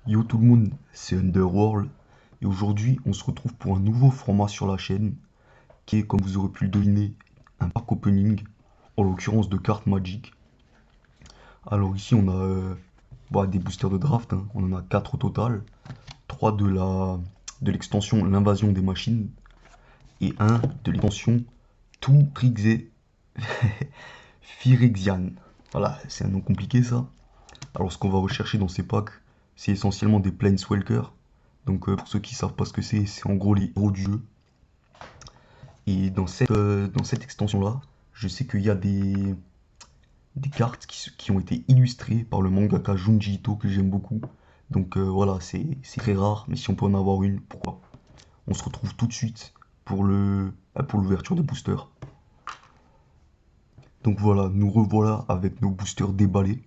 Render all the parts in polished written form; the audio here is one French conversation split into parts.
Yo tout le monde, c'est Underworld et aujourd'hui on se retrouve pour un nouveau format sur la chaîne qui est, comme vous aurez pu le deviner, un pack opening, en l'occurrence de cartes Magic. Alors ici on a des boosters de draft, hein. On en a 4 au total, 3 de l'extension l'invasion des machines et un de l'extension tout Rixé Phyrexian. Voilà, c'est un nom compliqué ça. Alors ce qu'on va rechercher dans ces packs, c'est essentiellement des Planeswalkers. Donc pour ceux qui savent pas ce que c'est en gros les héros du jeu. Et dans cette extension-là, je sais qu'il y a des cartes qui ont été illustrées par le mangaka Junji Ito que j'aime beaucoup. Donc voilà, c'est très rare, mais si on peut en avoir une, pourquoi? On se retrouve tout de suite pour l'ouverture des boosters. Donc voilà, nous revoilà avec nos boosters déballés.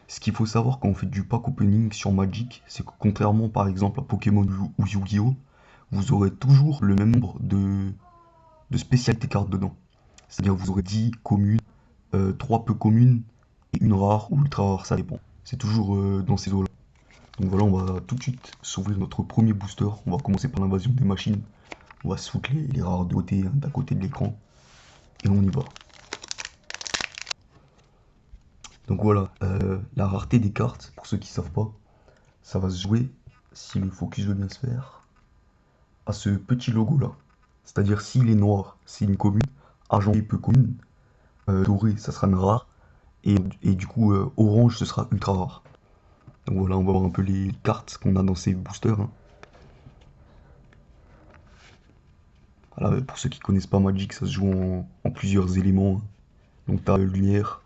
Ce qu'il faut savoir quand on fait du pack opening sur Magic, c'est que contrairement par exemple à Pokémon ou Yu-Gi-Oh, vous aurez toujours le même nombre de spécialités cartes dedans. C'est-à-dire vous aurez 10 communes, 3 peu communes et une rare ou ultra rare, ça dépend. C'est toujours dans ces eaux-là. Donc voilà, on va tout de suite s'ouvrir notre premier booster. On va commencer par l'invasion des machines. On va se foutre les rares de côté, hein, d'à côté de l'écran. Et on y va. Donc voilà, la rareté des cartes, pour ceux qui savent pas, ça va se jouer, si le focus veut bien se faire, à ce petit logo là. C'est-à-dire s'il est noir, c'est une commune, argenté peu commune, doré ça sera une rare, et du coup orange ce sera ultra rare. Donc voilà, on va voir un peu les cartes qu'on a dans ces boosters, hein. Voilà, pour ceux qui connaissent pas Magic, ça se joue en plusieurs éléments, hein. Donc t'as lumière,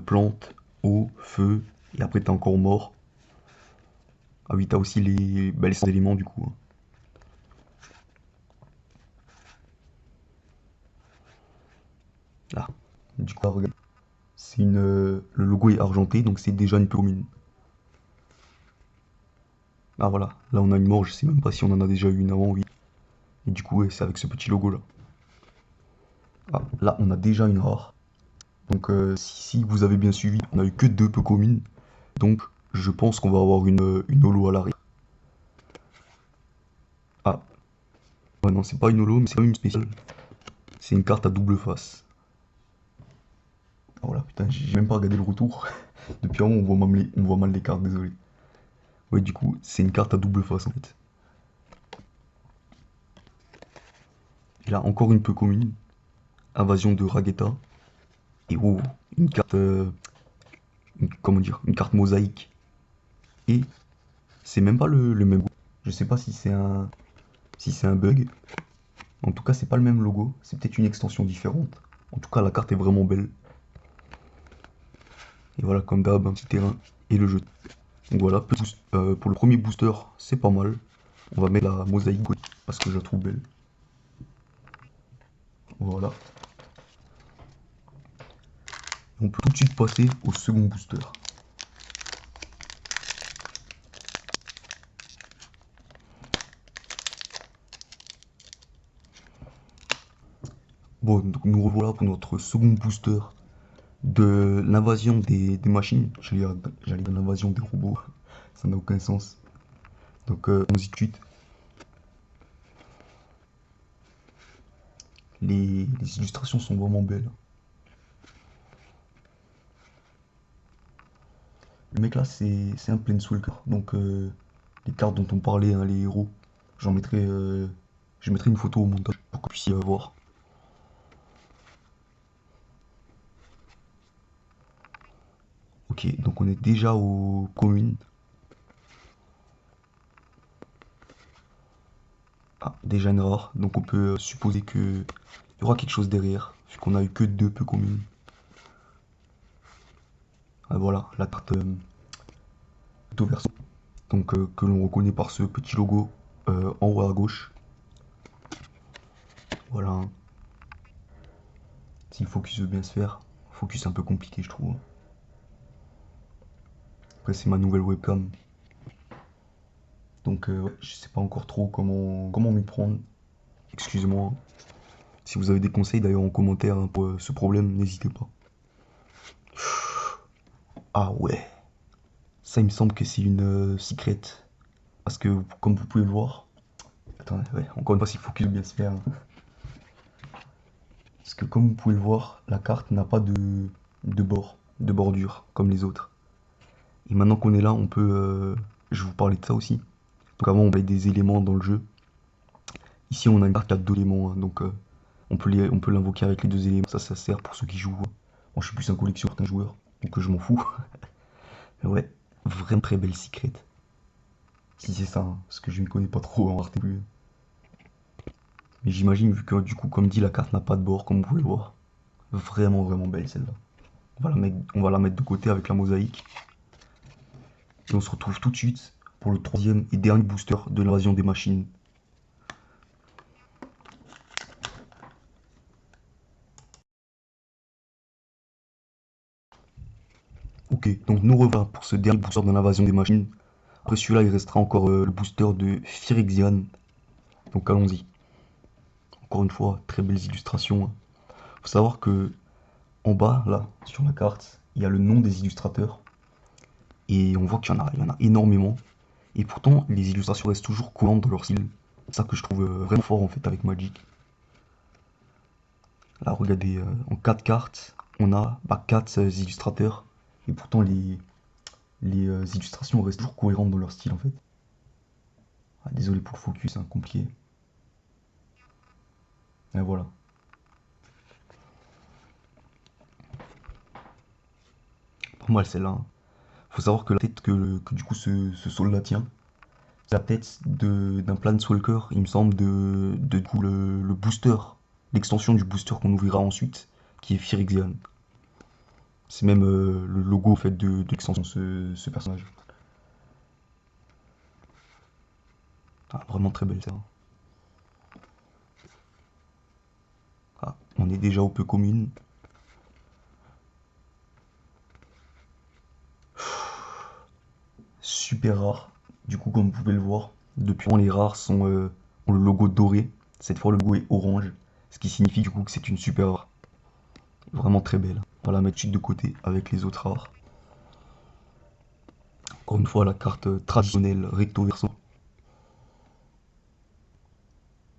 plante, eau, feu, et après t'as encore mort. Ah oui, t'as aussi les 5 éléments du coup, hein. Là, du coup, regarde. Le logo est argenté, donc c'est déjà une commune. Ah voilà, là on a une mort, je sais même pas si on en a déjà eu une avant, oui. Et du coup, ouais, c'est avec ce petit logo là. Ah, là on a déjà une rare. Donc si vous avez bien suivi, on a eu que deux peu communes. Donc je pense qu'on va avoir une holo à l'arrière. Ah, ouais, non, c'est pas une holo, mais c'est quand même une spéciale. C'est une carte à double face. Ah voilà, putain, j'ai même pas regardé le retour. Depuis un moment, on voit mal les cartes, désolé. Ouais, du coup, c'est une carte à double face en fait. Et là, encore une peu commune. Invasion de Ragetta. Et oh, une carte, comment dire, une carte mosaïque. Et c'est même pas le même logo. Je sais pas si c'est un bug. En tout cas, c'est pas le même logo. C'est peut-être une extension différente. En tout cas, la carte est vraiment belle. Et voilà, comme d'hab, un petit terrain et le jeu. Donc voilà, pour le premier booster, c'est pas mal. On va mettre la mosaïque gothique parce que je la trouve belle. Voilà. On peut tout de suite passer au second booster. Bon, donc nous revoilà pour notre second booster de l'invasion des machines. J'allais dire l'invasion des robots. Ça n'a aucun sens. Donc on y tout de suite. Les illustrations sont vraiment belles. Le mec là, c'est un Planeswalker. Donc les cartes dont on parlait, hein, les héros, j'en mettrai, je mettrai une photo au montage pour que vous puissiez voir. Ok, donc on est déjà aux communes. Ah, déjà une rare. Donc on peut supposer que il y aura quelque chose derrière, vu qu'on a eu que deux peu communes. Ah, voilà, la carte verso. Donc que l'on reconnaît par ce petit logo en haut à gauche. Voilà, hein. Si le focus veut bien se faire, focus un peu compliqué je trouve. Après c'est ma nouvelle webcam. Donc ouais, je sais pas encore trop comment m'y prendre. Excusez-moi. Si vous avez des conseils d'ailleurs en commentaire, hein, pour ce problème, n'hésitez pas. Ah ouais, Ça, il me semble que c'est une secret. Parce que, comme vous pouvez le voir... Attendez, ouais, encore une fois, s'il faut que bien se faire. Parce que, comme vous pouvez le voir, la carte n'a pas de bord, de bordure, comme les autres. Et maintenant qu'on est là, on peut... je vais vous parler de ça aussi. Donc avant, on avait des éléments dans le jeu. Ici, on a une carte qui a deux éléments, hein, donc on peut l'invoquer avec les deux éléments. Ça sert pour ceux qui jouent. Moi, je suis plus un collectionneur qu'un joueur, donc je m'en fous. Mais ouais, vraiment très belle secret. Si c'est ça, hein, parce que je ne connais pas trop en rareté plus. Mais j'imagine, vu que du coup, comme dit, la carte n'a pas de bord, comme vous pouvez le voir. Vraiment, vraiment belle celle-là. On va la mettre de côté avec la mosaïque. Et on se retrouve tout de suite pour le troisième et dernier booster de l'invasion des machines. Ok, donc nous revoilà pour ce dernier booster de l'invasion des machines. Après celui-là, il restera encore le booster de Phyrexian. Donc allons-y. Encore une fois, très belles illustrations. Faut savoir que en bas, là, sur la carte, il y a le nom des illustrateurs. Et on voit il y en a énormément. Et pourtant, les illustrations restent toujours courantes dans leur style. C'est ça que je trouve vraiment fort en fait avec Magic. Là, regardez, en 4 cartes, on a 4 illustrateurs. Et pourtant, les illustrations restent toujours cohérentes dans leur style en fait. Ah, désolé pour le focus, c'est compliqué. Et voilà. Pas mal celle-là, hein. Faut savoir que la tête que du coup ce soldat tient, c'est la tête d'un Planeswalker, il me semble, du coup, le booster, l'extension du booster qu'on ouvrira ensuite, qui est Phyrexian. C'est même le logo en fait de l'extension, ce personnage. Ah, vraiment très belle ça. Ah, on est déjà au peu commune. Super rare. Du coup, comme vous pouvez le voir, depuis les rares ont le logo doré. Cette fois, le logo est orange, ce qui signifie du coup que c'est une super rare. Vraiment très belle. On va la mettre de côté avec les autres rares. Encore une fois, la carte traditionnelle recto verso.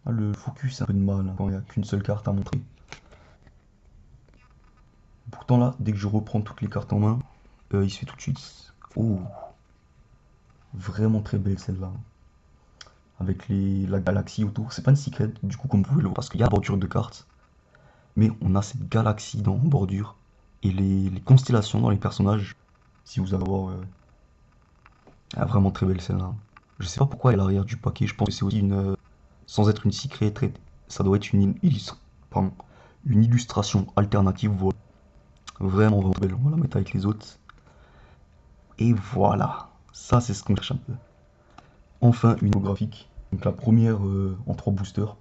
Ah, le focus, c'est un peu de mal hein, quand il n'y a qu'une seule carte à montrer. Pourtant là, dès que je reprends toutes les cartes en main, il se fait tout de suite. Oh, vraiment très belle celle-là. Avec la galaxie autour. C'est pas une secret, du coup, comme vous pouvez le voir, parce qu'il y a la bordure de cartes. Mais on a cette galaxie en bordure. Et les constellations dans les personnages. Si vous allez voir. Ah, vraiment très belle celle-là. Je sais pas pourquoi elle est à l'arrière du paquet. Je pense que c'est aussi une. Sans être une secret, ça doit être pardon, une illustration alternative. Voilà. Vraiment, vraiment belle. On va la mettre avec les autres. Et voilà. Ça, c'est ce qu'on cherche un peu. Enfin, une holographique. Donc la première en 3 boosters.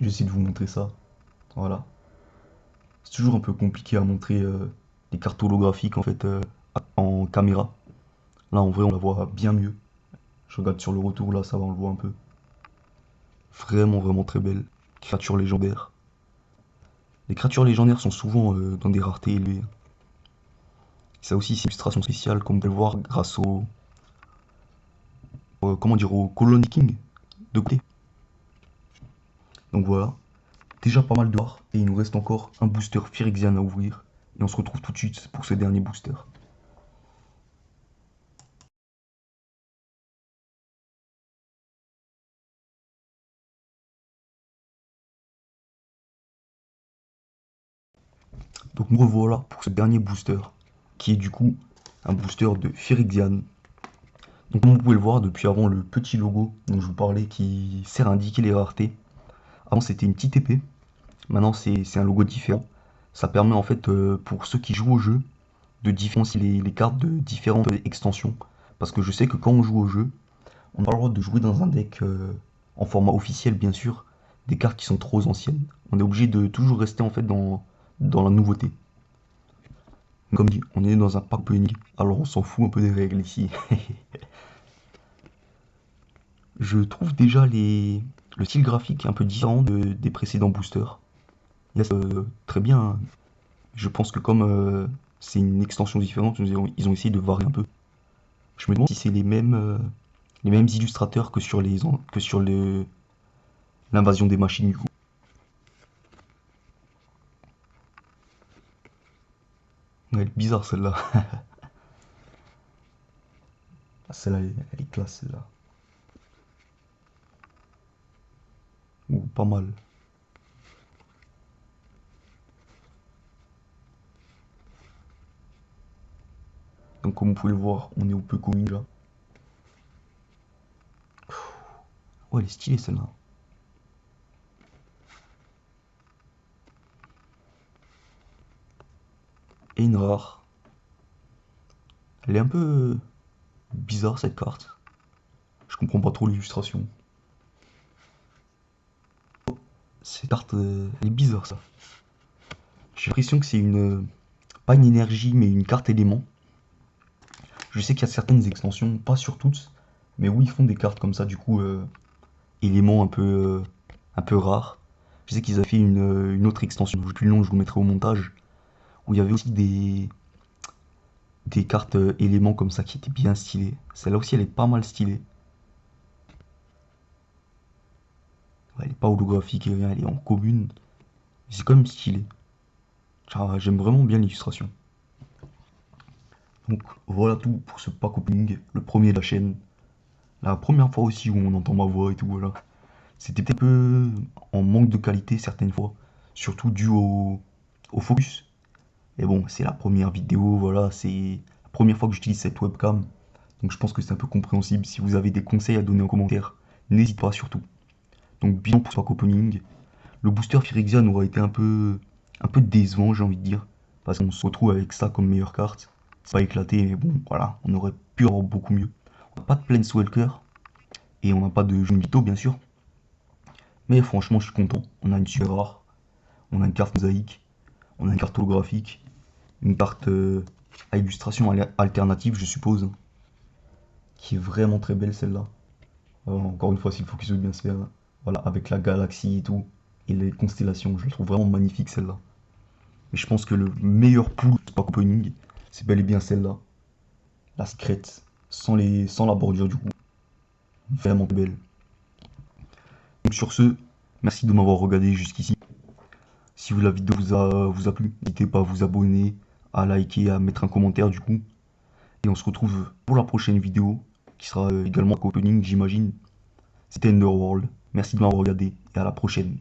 J'essaie de vous montrer ça. Voilà. C'est toujours un peu compliqué à montrer les cartes holographiques en fait en caméra. Là en vrai on la voit bien mieux. Je regarde sur le retour là, ça va, on le voit un peu. Vraiment vraiment très belle. Créature légendaire. Les créatures légendaires sont souvent dans des raretés élevées. Ça aussi c'est une illustration spéciale comme vous pouvez le voir grâce au comment dire au Colony King de côté. Donc voilà. Déjà pas mal de rares et il nous reste encore un booster Phyrexian à ouvrir. Et on se retrouve tout de suite pour ce dernier booster. Donc nous revoilà pour ce dernier booster, qui est du coup un booster de Phyrexian. Donc comme vous pouvez le voir, depuis avant le petit logo dont je vous parlais qui sert à indiquer les raretés, avant c'était une petite épée, maintenant c'est un logo différent. Ça permet en fait pour ceux qui jouent au jeu de différencier les cartes de différentes extensions. Parce que je sais que quand on joue au jeu, on n'a pas le droit de jouer dans un deck en format officiel bien sûr, des cartes qui sont trop anciennes. On est obligé de toujours rester en fait dans la nouveauté. Comme dit, on est dans un pack opening, alors on s'en fout un peu des règles ici. Je trouve déjà le style graphique un peu différent des précédents boosters. Très bien, hein. Je pense que comme c'est une extension différente, ils ont essayé de varier un peu. Je me demande si c'est les mêmes illustrateurs que sur l'invasion des machines du coup. Ouais, elle est bizarre celle-là. Ah, celle-là, elle est classe celle-là. Ou pas mal. Donc comme vous pouvez le voir, on est au peu commun là. Ouais, elle est stylée celle-là. Et une rare. Elle est un peu bizarre cette carte. Je comprends pas trop l'illustration. Cette carte, elle est bizarre ça. J'ai l'impression que c'est pas une énergie, mais une carte élément. Je sais qu'il y a certaines extensions, pas sur toutes, mais où ils font des cartes comme ça, du coup, éléments un peu rares. Je sais qu'ils avaient fait une autre extension, je plus le nom, je vous le mettrai au montage, où il y avait aussi des cartes éléments comme ça qui étaient bien stylées. Celle-là aussi, elle est pas mal stylée. Ouais, elle est pas holographique et rien, elle est en commune. C'est quand même stylé. J'aime vraiment bien l'illustration. Donc voilà tout pour ce pack opening, le premier de la chaîne. La première fois aussi où on entend ma voix et tout, voilà. C'était peut-être un peu en manque de qualité certaines fois, surtout dû au focus. Mais bon, c'est la première vidéo, voilà, c'est la première fois que j'utilise cette webcam. Donc je pense que c'est un peu compréhensible. Si vous avez des conseils à donner en commentaire, n'hésitez pas surtout. Donc bilan pour ce pack opening. Le booster Phyrexian aura été un peu décevant, j'ai envie de dire. Parce qu'on se retrouve avec ça comme meilleure carte. C'est pas éclaté, mais bon, voilà, on aurait pu avoir beaucoup mieux. On n'a pas de Planeswalker, et on n'a pas de Junito, bien sûr. Mais franchement, je suis content. On a une super rare, on a une carte mosaïque, on a une carte holographique, une carte à illustration alternative, je suppose, qui est vraiment très belle celle-là. Encore une fois, si le focus veut bien se faire, voilà, avec la galaxie et tout, et les constellations, je la trouve vraiment magnifique celle-là. Mais je pense que le meilleur pool de pack opening, c'est bel et bien celle-là. La Secret, sans la bordure du coup. Vraiment belle. Donc sur ce, merci de m'avoir regardé jusqu'ici. Si la vidéo vous a plu, n'hésitez pas à vous abonner, à liker, à mettre un commentaire du coup. Et on se retrouve pour la prochaine vidéo, qui sera également pack opening j'imagine. C'était Underworld. Merci de m'avoir regardé et à la prochaine.